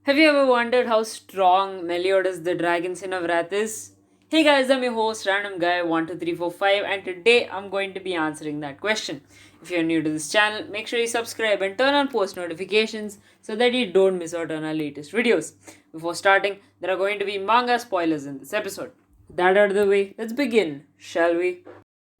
Have you ever wondered how strong Meliodas the Dragon Sin of Wrath is? Hey guys, I'm your host, Random Guy 12345, and today I'm going to be answering that question. If you're new to this channel, make sure you subscribe and turn on post notifications so that you don't miss out on our latest videos. Before starting, there are going to be manga spoilers in this episode. With that out of the way, let's begin, shall we?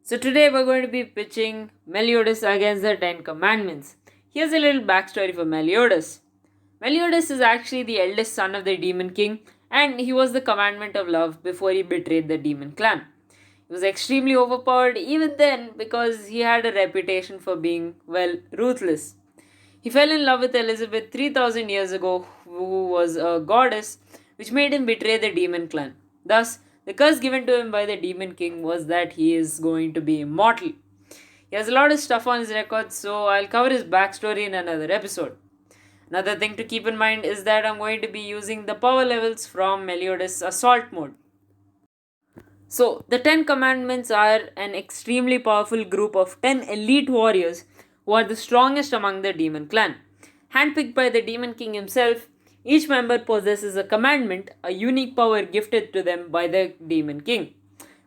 So today we're going to be pitching Meliodas against the Ten Commandments. Here's a little backstory for Meliodas. Meliodas is actually the eldest son of the Demon King, and he was the commandment of love before he betrayed the Demon clan. He was extremely overpowered even then because he had a reputation for being, well, ruthless. He fell in love with Elizabeth 3000 years ago, who was a goddess, which made him betray the Demon clan. Thus, the curse given to him by the Demon King was that he is going to be immortal. He has a lot of stuff on his record, so I'll cover his backstory in another episode. Another thing to keep in mind is that I'm going to be using the power levels from Meliodas Assault mode. So, the 10 commandments are an extremely powerful group of 10 elite warriors who are the strongest among the demon clan. Handpicked by the demon king himself, each member possesses a commandment, a unique power gifted to them by the demon king,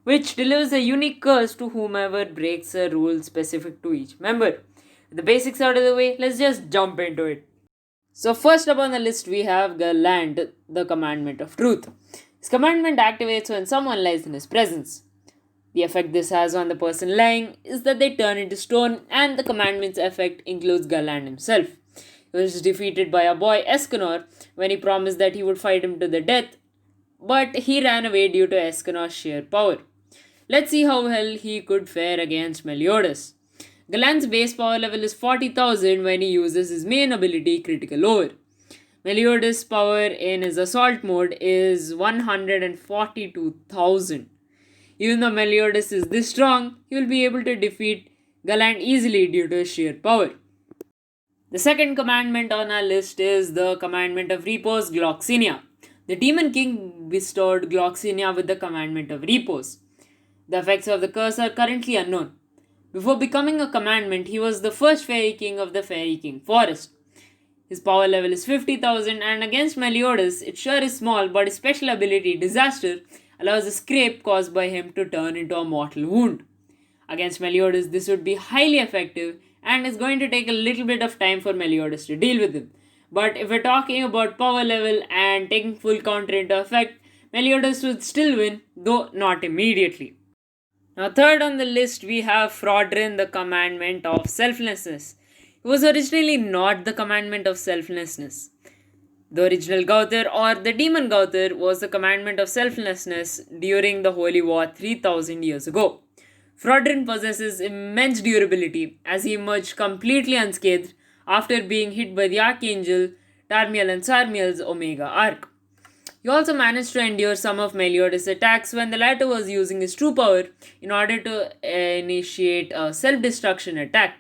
which delivers a unique curse to whomever breaks a rule specific to each member. With the basics out of the way, let's just jump into it. So first up on the list we have Galand, the commandment of truth. His commandment activates when someone lies in his presence. The effect this has on the person lying is that they turn into stone, and the commandment's effect includes Galand himself. He was defeated by a boy Escanor when he promised that he would fight him to the death, but he ran away due to Escanor's sheer power. Let's see how well he could fare against Meliodas. Galan's base power level is 40,000 when he uses his main ability Critical Over. Meliodas' power in his assault mode is 142,000. Even though Meliodas is this strong, he will be able to defeat Galand easily due to his sheer power. The second commandment on our list is the commandment of Repos Gloxinia. The Demon King bestowed Gloxinia with the commandment of Repos. The effects of the curse are currently unknown. Before becoming a commandment, he was the first Fairy King of the Fairy King Forest. His power level is 50,000, and against Meliodas, it sure is small, but his special ability, Disaster, allows a scrape caused by him to turn into a mortal wound. Against Meliodas, this would be highly effective, and it's going to take a little bit of time for Meliodas to deal with him. But if we're talking about power level and taking full counter into effect, Meliodas would still win, though not immediately. Now, third on the list, we have Fraudrin, the commandment of selflessness. It was originally not the commandment of selflessness. The original Gauthar, or the demon Gauthar, was the commandment of selflessness during the Holy War 3000 years ago. Fraudrin possesses immense durability as he emerged completely unscathed after being hit by the Archangel Tarmiel and Sarmiel's Omega Arc. He also managed to endure some of Meliodas' attacks when the latter was using his true power in order to initiate a self-destruction attack.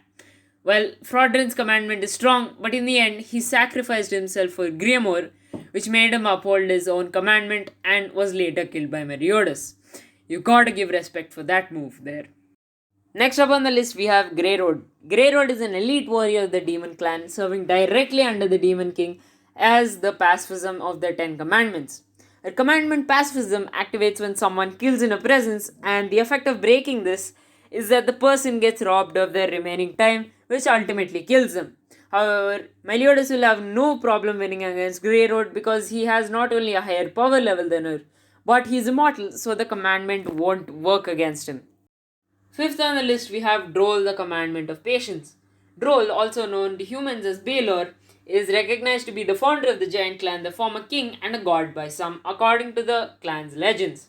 Well, Fraudrin's commandment is strong, but in the end, he sacrificed himself for Grimoire, which made him uphold his own commandment and was later killed by Meliodas. You gotta give respect for that move there. Next up on the list, we have Grey Road. Grey Road is an elite warrior of the Demon Clan, serving directly under the Demon King as the pacifism of the 10 commandments. A commandment pacifism activates when someone kills in a presence, and the effect of breaking this is that the person gets robbed of their remaining time, which ultimately kills them. However, Meliodas will have no problem winning against Grey Road because he has not only a higher power level than her, but he is immortal, so the commandment won't work against him. Fifth on the list, we have Droll, the commandment of patience. Droll, also known to humans as Baelor, is recognized to be the founder of the giant clan, the former king, and a god by some, according to the clan's legends.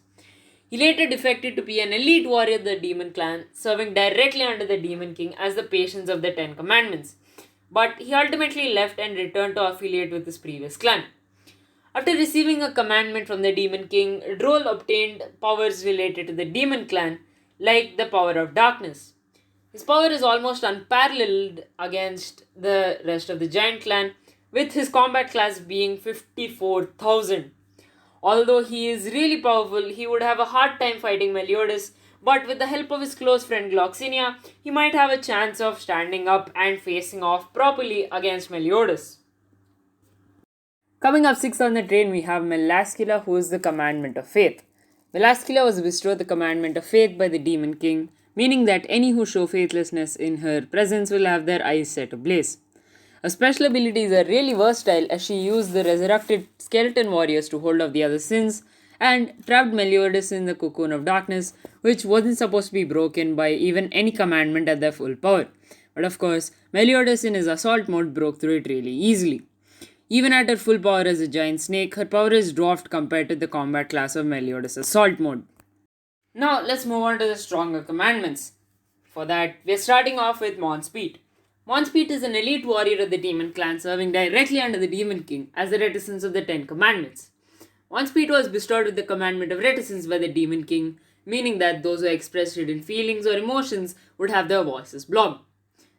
He later defected to be an elite warrior of the demon clan, serving directly under the demon king as the patience of the 10 commandments. But he ultimately left and returned to affiliate with his previous clan. After receiving a commandment from the demon king, Droll obtained powers related to the demon clan, like the power of darkness. His power is almost unparalleled against the rest of the giant clan, with his combat class being 54,000. Although he is really powerful, he would have a hard time fighting Meliodas, but with the help of his close friend Gloxinia, he might have a chance of standing up and facing off properly against Meliodas. Coming up sixth on the train, we have Valasquila, who is the commandment of faith. Valasquila was bestowed the commandment of faith by the Demon King, meaning that any who show faithlessness in her presence will have their eyes set ablaze. Her special abilities are really versatile as she used the resurrected skeleton warriors to hold off the other sins and trapped Meliodas in the cocoon of darkness, which wasn't supposed to be broken by even any commandment at their full power. But of course, Meliodas in his assault mode broke through it really easily. Even at her full power as a giant snake, her power is dwarfed compared to the combat class of Meliodas' assault mode. Now let's move on to the stronger commandments. For that, we are starting off with Monspeet. Monspeet is an elite warrior of the Demon Clan serving directly under the Demon King as the reticence of the Ten Commandments. Monspeet was bestowed with the commandment of reticence by the Demon King, meaning that those who expressed hidden feelings or emotions would have their voices blocked.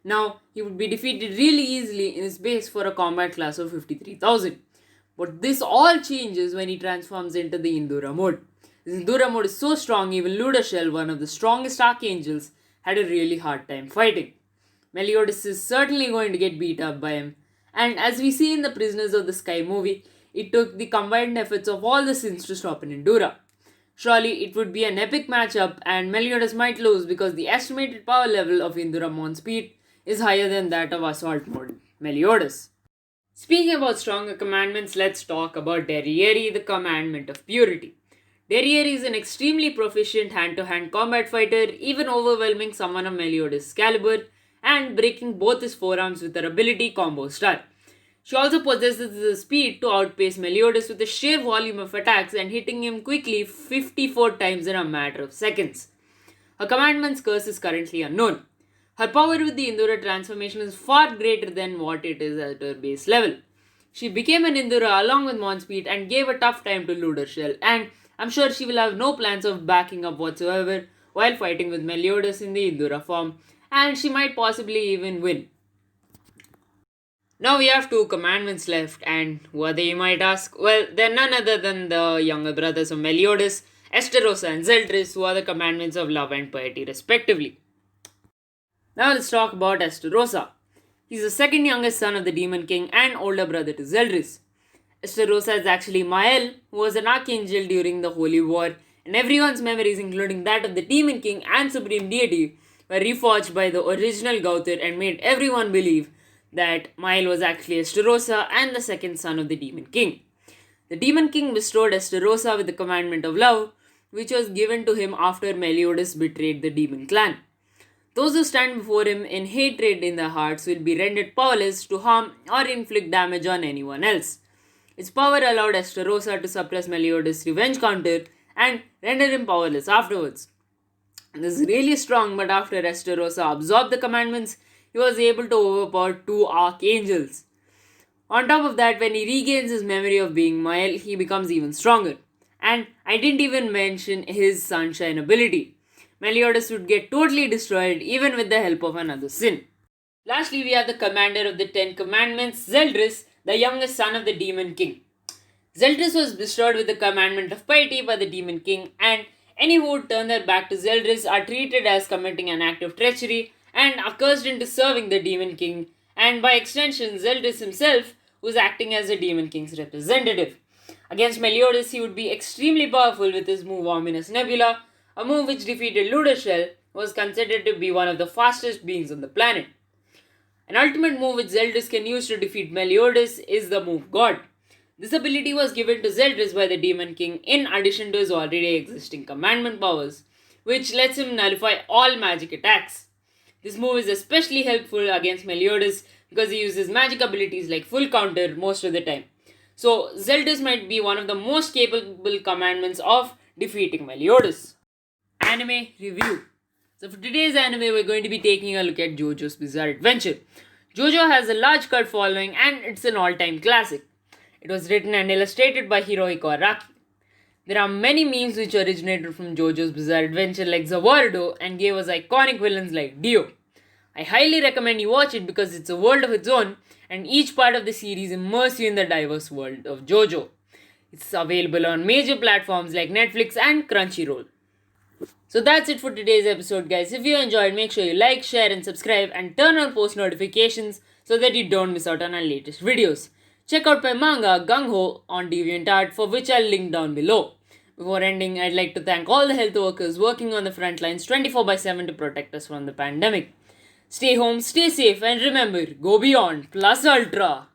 Now, he would be defeated really easily in his base for a combat class of 53,000. But this all changes when he transforms into the Indura mode. This Indura mode is so strong, even Ludashel, one of the strongest archangels, had a really hard time fighting. Meliodas is certainly going to get beat up by him, and as we see in the Prisoners of the Sky movie, it took the combined efforts of all the sins to stop an Indura. Surely it would be an epic matchup, and Meliodas might lose because the estimated power level of Indura Monspeet is higher than that of Assault Mode Meliodas. Speaking about stronger commandments, let's talk about Derriere, the commandment of purity. Derriere is an extremely proficient hand-to-hand combat fighter, even overwhelming someone of Meliodas' caliber and breaking both his forearms with her ability Combo Star. She also possesses the speed to outpace Meliodas with a sheer volume of attacks and hitting him quickly 54 times in a matter of seconds. Her commandment's curse is currently unknown. Her power with the Indura transformation is far greater than what it is at her base level. She became an Indura along with Monspeet and gave a tough time to Ludashel, and I'm sure she will have no plans of backing up whatsoever while fighting with Meliodas in the Indura form, and she might possibly even win. Now we have two commandments left, and who are they, you might ask? Well, they're none other than the younger brothers of Meliodas, Esterosa and Zeldris, who are the commandments of love and piety respectively. Now let's talk about Esterosa. He's the second youngest son of the Demon King and older brother to Zeldris. Esterosa is actually Mael, who was an archangel during the Holy War, and everyone's memories, including that of the Demon King and Supreme Deity, were reforged by the original Gauthir and made everyone believe that Mael was actually Esterosa and the second son of the Demon King. The Demon King bestowed Esterosa with the commandment of love, which was given to him after Meliodas betrayed the Demon Clan. Those who stand before him in hatred in their hearts will be rendered powerless to harm or inflict damage on anyone else. Its power allowed Esterosa to suppress Meliodas' revenge counter and render him powerless afterwards. This is really strong, but after Esterosa absorbed the commandments, he was able to overpower two archangels. On top of that, when he regains his memory of being Mael, he becomes even stronger. And I didn't even mention his sunshine ability. Meliodas would get totally destroyed even with the help of another sin. Lastly, we have the commander of the Ten Commandments, Zeldris, the youngest son of the Demon King. Zeldris was bestowed with the commandment of piety by the Demon King, and any who would turn their back to Zeldris are treated as committing an act of treachery and accursed into serving the Demon King, and by extension Zeldris himself was acting as the Demon King's representative. Against Meliodas, he would be extremely powerful with his move Ominous Nebula, a move which defeated Ludashel, was considered to be one of the fastest beings on the planet. An ultimate move which Zeldris can use to defeat Meliodas is the move God. This ability was given to Zeldris by the Demon King in addition to his already existing commandment powers, which lets him nullify all magic attacks. This move is especially helpful against Meliodas because he uses magic abilities like full counter most of the time. So Zeldris might be one of the most capable commandments of defeating Meliodas. Anime review. So for today's anime, we're going to be taking a look at JoJo's Bizarre Adventure. JoJo has a large cult following and it's an all-time classic. It was written and illustrated by Hirohiko Araki. There are many memes which originated from JoJo's Bizarre Adventure like Zawardo and gave us iconic villains like Dio. I highly recommend you watch it because it's a world of its own and each part of the series immerses you in the diverse world of JoJo. It's available on major platforms like Netflix and Crunchyroll. So that's it for today's episode, guys. If you enjoyed, make sure you like, share and subscribe and turn on post notifications so that you don't miss out on our latest videos. Check out my manga Gung Ho on DeviantArt, for which I'll link down below. Before ending, I'd like to thank all the health workers working on the front lines 24/7 to protect us from the pandemic. Stay home, stay safe, and remember, go beyond plus ultra.